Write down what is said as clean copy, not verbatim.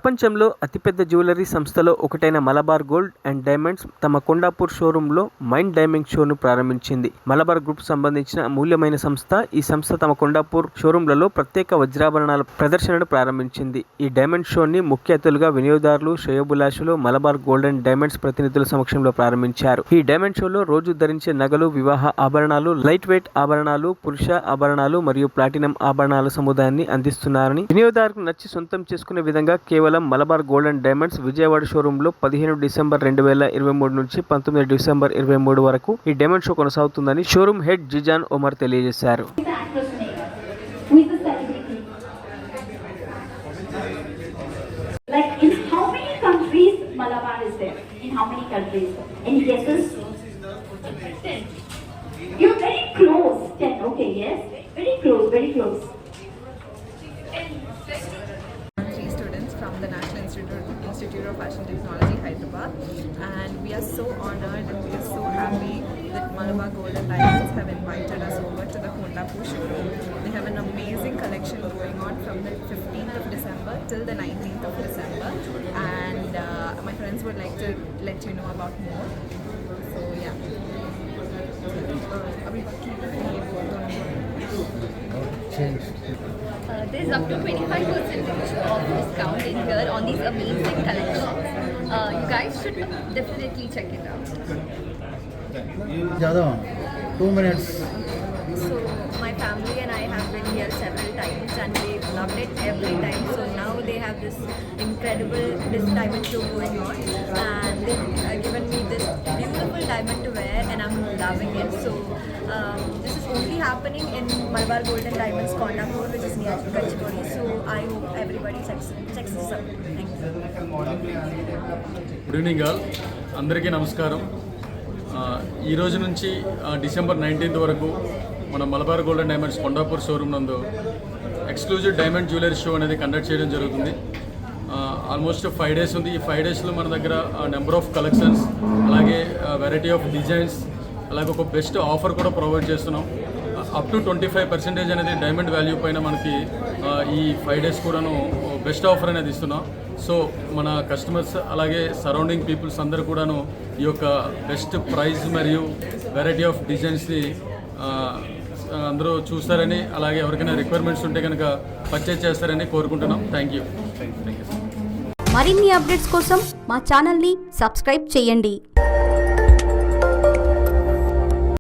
ప్రపంచంలో అతిపెద్ద జ్యువెలరీ సంస్థలో ఒకటైన మలబార్ గోల్డ్ అండ్ డైమండ్స్ తమ కొండాపూర్ షోరూంలో మైండ్ డైమండ్ షోను ప్రారంభించింది. మలబార్ గ్రూప్ సంబంధించిన అమూల్యమైన సంస్థ. ఈ సంస్థ తమ కొండాపూర్ షోరూంలలో ప్రత్యేక వజ్రాభరణాల ప్రదర్శనను ప్రారంభించింది. ఈ డైమండ్ షోని ముఖ్య అతిథులుగా వినియోగదారులు, శ్రేయోభిలాషులు, మలబార్ గోల్డ్ అండ్ డైమండ్స్ ప్రతినిధుల సమక్షంలో ప్రారంభించారు. ఈ డైమండ్ షోలో రోజు ధరించే నగలు, వివాహ ఆభరణాలు, లైట్ వెయిట్ ఆభరణాలు, పురుష ఆభరణాలు మరియు ప్లాటినం ఆభరణాల సముదాయాన్ని అందిస్తున్నారని, వినియోగదారులకు నచ్చి సొంతం చేసుకునే విధంగా కేవలం Malabar gold and diamonds Vijayawada షోరూంలో 15 డిసెంబర్ 2023 నుంచి 19 డిసెంబర్ 23 వరకు ఈ డైమండ్ షో కొనసాగుతుందని షోరూమ్ హెడ్ జిజాన్ ఒమర్ తెలియజేశారు. From the National Institute of Fashion Technology, Hyderabad, and we are so honored and we are so happy that Malabar Gold and Diamonds have invited us over to the Kondapur showroom. They have an amazing collection going on from the 15th of December till the 19th of December, and my friends would like to let you know about more. So yeah. There's up to 25% of discount in here on these amazing collections. You guys should definitely check it out. Jada, 2 minutes. So my family and I have been here several times and they've loved it every time. So now they have this incredible diamond show going on, and they've given me this beautiful diamond to wear and I'm loving it. So this is only happening in Malabar Gold and Diamonds Kondapur, which is near Kachipuri. So I hope everybody checks this out. Thank you. Good evening all, అందరికీ నమస్కారం. ఈ రోజు నుంచి December 19th వరకు మన Malabar gold and diamonds Kondapur showroom నందు exclusive diamond jewellery show అనేది conduct చేయడం జరుగుతుంది. ఆల్మోస్ట్ 5 days ఉంది. ఈ 5 daysలో మన దగ్గర నెంబర్ ఆఫ్ కలెక్షన్స్, అలాగే వెరైటీ ఆఫ్ డిజైన్స్, అలాగే ఒక బెస్ట్ ఆఫర్ కూడా ప్రొవైడ్ చేస్తున్నాం. అప్ టు 25% అనేది డైమండ్ వాల్యూ పైన మనకి ఈ 5 days కూడాను బెస్ట్ ఆఫర్ అనేది ఇస్తున్నాం. సో మన కస్టమర్స్ అలాగే సరౌండింగ్ పీపుల్స్ అందరూ కూడాను ఈ యొక్క బెస్ట్ ప్రైస్ మరియు వెరైటీ ఆఫ్ డిజైన్స్ని అందరూ చూస్తారని, అలాగే ఎవరికైనా రిక్వైర్మెంట్స్ ఉంటే కనుక పర్చేజ్ చేస్తారని కోరుకుంటున్నాం. Thank you. మరిన్ని అప్డేట్స్ కోసం మా ఛానల్ని సబ్స్క్రైబ్ చేయండి.